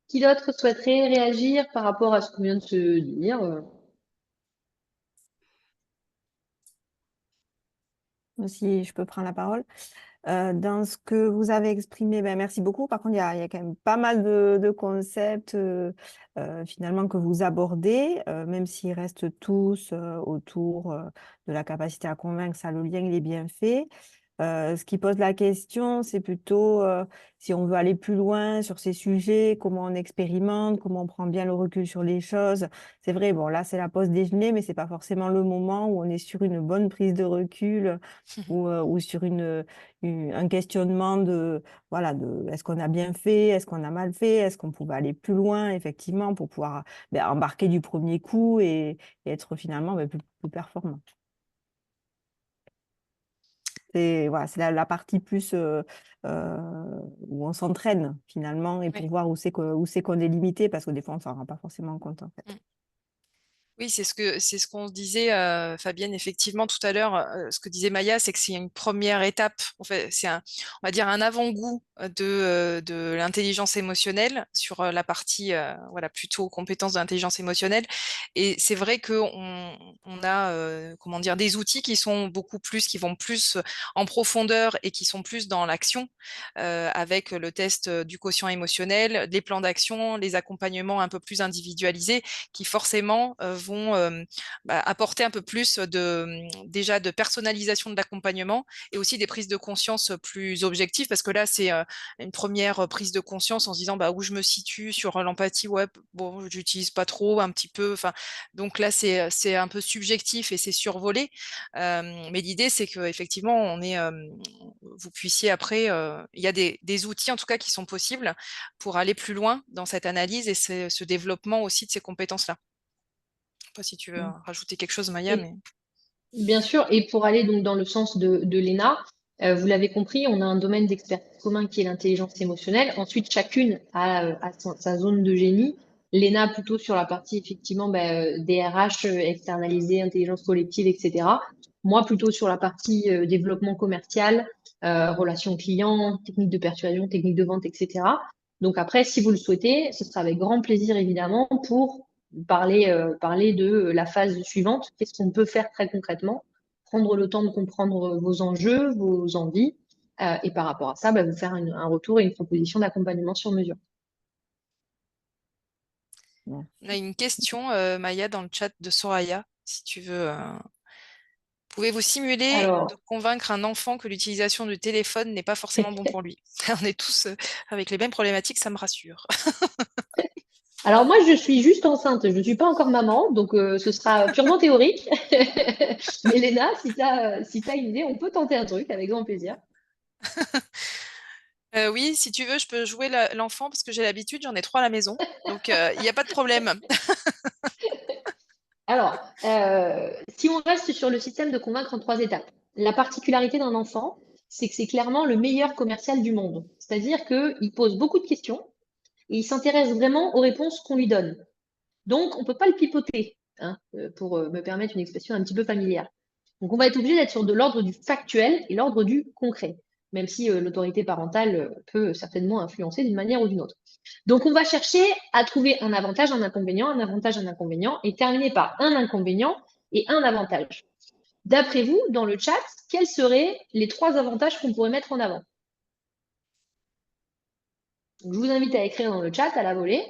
Qui d'autre souhaiterait réagir par rapport à ce qu'on vient de se dire? Si je peux prendre la parole. Dans ce que vous avez exprimé, ben, merci beaucoup. Par contre, il y a quand même pas mal de concepts finalement que vous abordez, même s'ils restent tous autour de la capacité à convaincre, ça, le lien, il est bien fait. Ce qui pose la question, c'est plutôt si on veut aller plus loin sur ces sujets, comment on expérimente, comment on prend bien le recul sur les choses. C'est vrai, bon, là, c'est la pause déjeuner, mais c'est pas forcément le moment où on est sur une bonne prise de recul ou sur un questionnement de, voilà, de est-ce qu'on a bien fait, est-ce qu'on a mal fait, est-ce qu'on pouvait aller plus loin, effectivement, pour pouvoir embarquer du premier coup et être finalement plus performant. C'est voilà, c'est la partie plus où on s'entraîne finalement et Oui. pour voir où c'est qu'on est limité parce que des fois on s'en rend pas forcément compte en fait. Mm. Oui, c'est ce qu'on se disait, Fabienne, effectivement, tout à l'heure. Ce que disait Maya, c'est que c'est une première étape. En fait, on va dire, un avant-goût de l'intelligence émotionnelle sur la partie, voilà, plutôt compétences de l'intelligence émotionnelle. Et c'est vrai qu'on a, comment dire, des outils qui vont plus en profondeur et qui sont plus dans l'action, avec le test du quotient émotionnel, les plans d'action, les accompagnements un peu plus individualisés qui forcément vont apporter un peu plus déjà de personnalisation de l'accompagnement et aussi des prises de conscience plus objectives parce que là c'est une première prise de conscience en se disant où je me situe sur l'empathie, ouais, bon, j'utilise pas trop, un petit peu, enfin, donc là c'est un peu subjectif et c'est survolé, mais l'idée c'est que effectivement vous puissiez après, il y a des outils en tout cas qui sont possibles pour aller plus loin dans cette analyse et ce développement aussi de ces compétences-là. Je ne sais pas si tu veux rajouter quelque chose, Maya, Et mais bien sûr, et pour aller donc dans le sens de l'ENA, vous l'avez compris, on a un domaine d'expertise commun qui est l'intelligence émotionnelle. Ensuite, chacune a sa zone de génie. L'ENA plutôt sur la partie effectivement DRH externalisée, intelligence collective, etc. Moi plutôt sur la partie développement commercial, relations clients, technique de persuasion, technique de vente, etc. Donc après, si vous le souhaitez, ce sera avec grand plaisir évidemment pour parler de la phase suivante. Qu'est-ce qu'on peut faire très concrètement? Prendre le temps de comprendre vos enjeux, vos envies, et par rapport à ça, vous faire un retour et une proposition d'accompagnement sur mesure. on a une question, Maya, dans le chat de Soraya, si tu veux. Pouvez-vous simuler de Alors, convaincre un enfant que l'utilisation du téléphone n'est pas forcément bon pour lui? On est tous avec les mêmes problématiques, ça me rassure. alors moi, je suis juste enceinte, je ne suis pas encore maman, donc ce sera purement théorique. Mais Léna, si t'as une idée, on peut tenter un truc avec grand plaisir. Oui, si tu veux, je peux jouer l'enfant parce que j'ai l'habitude, j'en ai 3 à la maison, donc il n'y a pas de problème. Alors, si on reste sur le système de convaincre en 3 étapes, la particularité d'un enfant, c'est que c'est clairement le meilleur commercial du monde. C'est-à-dire qu'il pose beaucoup de questions et il s'intéresse vraiment aux réponses qu'on lui donne. Donc, on ne peut pas le pipoter, hein, pour me permettre une expression un petit peu familière. Donc, on va être obligé d'être sur de l'ordre du factuel et l'ordre du concret. même si l'autorité parentale peut certainement influencer d'une manière ou d'une autre. Donc, on va chercher à trouver un avantage, un inconvénient, et terminer par un inconvénient et un avantage. D'après vous, dans le chat, quels seraient les 3 avantages qu'on pourrait mettre en avant? Donc, je vous invite à écrire dans le chat à la volée.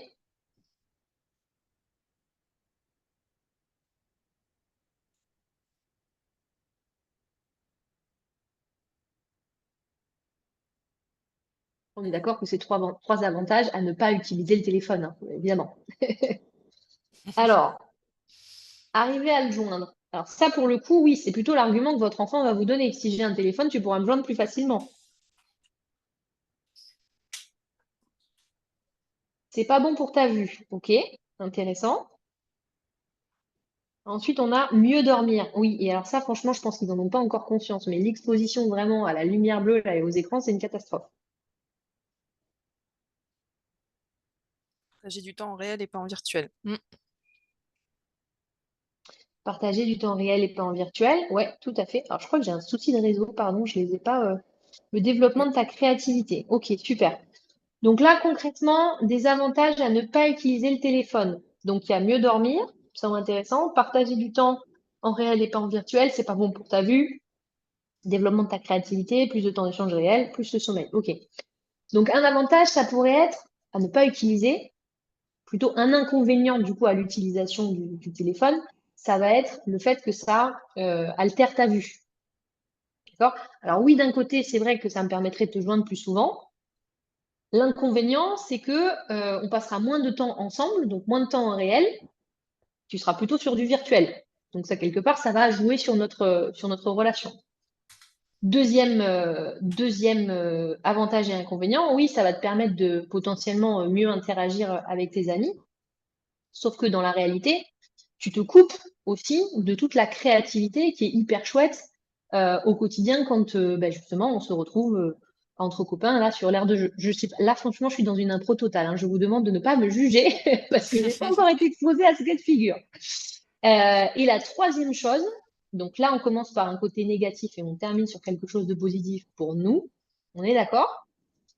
On est d'accord que c'est 3 avantages à ne pas utiliser le téléphone, hein, évidemment. Alors, arriver à le joindre. Alors ça, pour le coup, oui, c'est plutôt l'argument que votre enfant va vous donner. Si j'ai un téléphone, tu pourras me joindre plus facilement. C'est pas bon pour ta vue. Ok, intéressant. Ensuite, on a mieux dormir. Oui, et alors ça, franchement, je pense qu'ils n'en ont pas encore conscience, mais l'exposition vraiment à la lumière bleue là, et aux écrans, c'est une catastrophe. J'ai du temps en réel et pas en virtuel. Partager du temps réel et pas en virtuel. Ouais, tout à fait. Alors, je crois que j'ai un souci de réseau, pardon, je les ai pas. Le développement de ta créativité. Ok, super. Donc là, concrètement, des avantages à ne pas utiliser le téléphone. Donc, il y a mieux dormir, ça c'est intéressant. Partager du temps en réel et pas en virtuel, c'est pas bon pour ta vue. Développement de ta créativité, plus de temps d'échange réel, plus de sommeil. Ok. Donc, un avantage, ça pourrait être à ne pas utiliser. Plutôt un inconvénient, du coup, à l'utilisation du téléphone, ça va être le fait que ça altère ta vue. D'accord? Alors oui, d'un côté, c'est vrai que ça me permettrait de te joindre plus souvent. L'inconvénient, c'est que on passera moins de temps ensemble, donc moins de temps en réel. Tu seras plutôt sur du virtuel. Donc ça, quelque part, ça va jouer sur notre relation. Deuxième avantage et inconvénient, oui, ça va te permettre de potentiellement mieux interagir avec tes amis. Sauf que dans la réalité, tu te coupes aussi de toute la créativité qui est hyper chouette au quotidien quand justement on se retrouve entre copains là sur l'air de jeu. Je sais pas, là franchement je suis dans une impro totale, hein. Je vous demande de ne pas me juger parce que j'ai pas encore été exposée à ce cas de figure. Et la troisième chose, donc là on commence par un côté négatif et on termine sur quelque chose de positif pour nous. On est d'accord?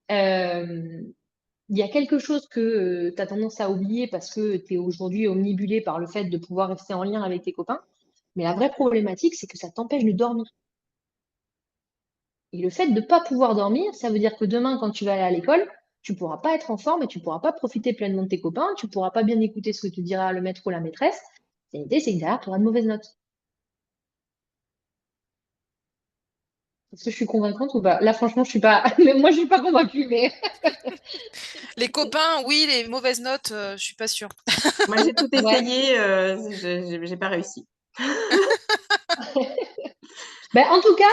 Il y a quelque chose que tu as tendance à oublier parce que tu es aujourd'hui omnibulé par le fait de pouvoir rester en lien avec tes copains. Mais la vraie problématique, c'est que ça t'empêche de dormir. Et le fait de ne pas pouvoir dormir, ça veut dire que demain, quand tu vas aller à l'école, tu ne pourras pas être en forme et tu ne pourras pas profiter pleinement de tes copains, tu ne pourras pas bien écouter ce que te dira le maître ou la maîtresse. L'idée, c'est que derrière, tu auras de mauvaises notes. Est-ce que je suis convaincante ou pas? Là, franchement, je suis pas. Moi, je suis pas convaincue, mais. Les copains, oui, les mauvaises notes, je suis pas sûre. Moi, j'ai tout Ouais. essayé, j'ai pas réussi. En tout cas,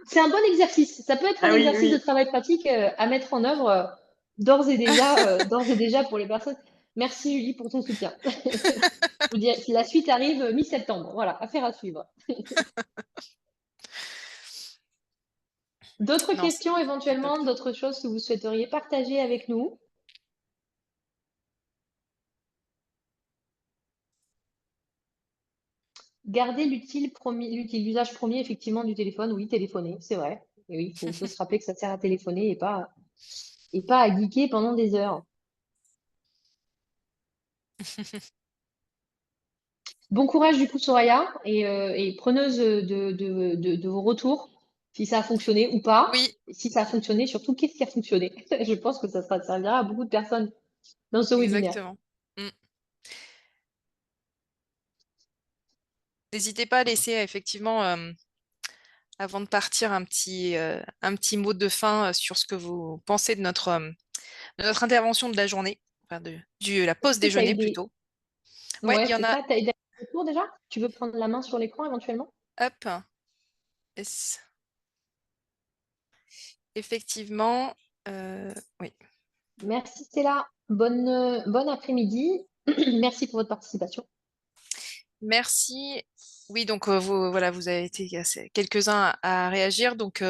c'est un bon exercice. Ça peut être un Ah oui, exercice de oui. travail pratique à mettre en œuvre d'ores et déjà pour les personnes. Merci Julie pour ton soutien. Je vous dis, la suite arrive mi-septembre. Voilà, affaire à suivre. D'autres Non, c'est questions top. éventuellement, d'autres choses que vous souhaiteriez partager avec nous? Garder l'usage premier effectivement du téléphone. Oui, téléphoner, c'est vrai. Et oui, il faut se rappeler que ça sert à téléphoner et pas à geeker pendant des heures. Bon courage du coup Soraya et preneuse de vos retours, si ça a fonctionné ou pas. Oui, Et si ça a fonctionné, surtout qu'est-ce qui a fonctionné? Je pense que ça servira à beaucoup de personnes dans ce webinaire. exactement. Mm. N'hésitez pas à laisser effectivement, avant de partir, un petit mot de fin sur ce que vous pensez de notre intervention de la journée, enfin la Est-ce pause que tu as eu déjeuner des... plutôt. Ouais, Ouais, il y en c'est a. ça, tu as eu des retours déjà? Tu veux prendre la main sur l'écran éventuellement? Hop. Yes. Effectivement, oui. Merci Stella. Bonne après-midi. Merci pour votre participation. Merci. Oui, donc voilà, vous avez été quelques-uns à réagir. Donc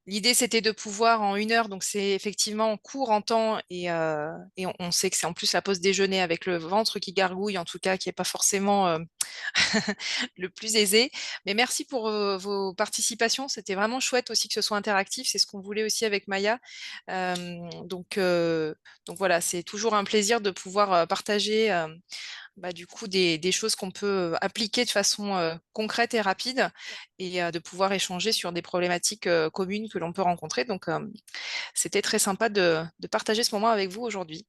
L'idée, c'était de pouvoir en 1 heure, donc c'est effectivement court en temps et on sait que c'est en plus la pause déjeuner avec le ventre qui gargouille, en tout cas, qui n'est pas forcément le plus aisé. Mais merci pour vos participations. C'était vraiment chouette aussi que ce soit interactif. C'est ce qu'on voulait aussi avec Maya. Donc voilà, c'est toujours un plaisir de pouvoir partager du coup des choses qu'on peut appliquer de façon concrète et rapide et de pouvoir échanger sur des problématiques communes que l'on peut rencontrer. Donc, c'était très sympa de partager ce moment avec vous aujourd'hui.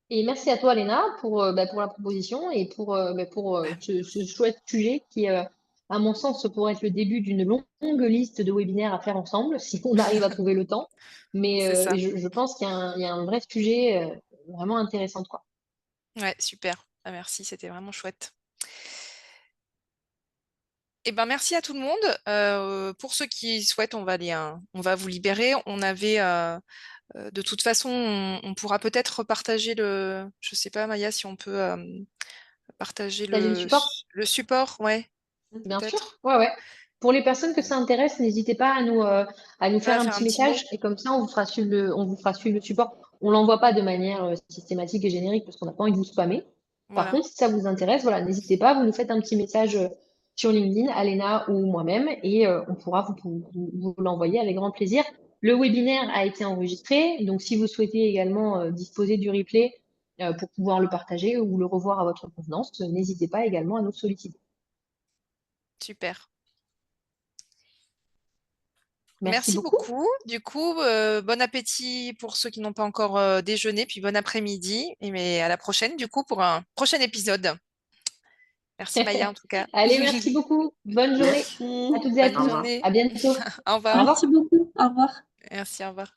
Et merci à toi, Léna, pour la proposition et pour ce chouette sujet qui, à mon sens, pourrait être le début d'une longue liste de webinaires à faire ensemble, si on arrive à trouver le temps. Mais C'est ça. je pense il y a un vrai sujet vraiment intéressant, quoi. Ouais, super. Ah, merci, c'était vraiment chouette. Eh ben, merci à tout le monde. Pour ceux qui souhaitent, on va vous libérer. On avait, de toute façon, on pourra peut-être partager je sais pas, Maya, si on peut partager Partager le support? le support, ouais, Bien sûr, peut-être. ouais, ouais. Pour les personnes que ça intéresse, n'hésitez pas à nous faire Voilà, un faire petit un petit mot. message et comme ça, on vous fera suivre le support. On l'envoie pas de manière systématique et générique parce qu'on n'a pas envie de vous spammer. Par Voilà, contre, si ça vous intéresse, voilà, n'hésitez pas, vous nous faites un petit message sur LinkedIn, Alena ou moi-même, et on pourra vous l'envoyer avec grand plaisir. Le webinaire a été enregistré, donc si vous souhaitez également disposer du replay pour pouvoir le partager ou le revoir à votre convenance, n'hésitez pas également à nous solliciter. super. Merci Merci beaucoup. beaucoup. Du coup, bon appétit pour ceux qui n'ont pas encore déjeuné, puis bon après-midi. Mais à la prochaine, du coup, pour un prochain épisode. Merci Maya, en tout cas. Allez, merci beaucoup. Bonne journée Merci. à toutes et à Bonne Au tous. revoir. journée. À bientôt. Au Au revoir. revoir. Merci beaucoup. Au revoir. Merci, au revoir.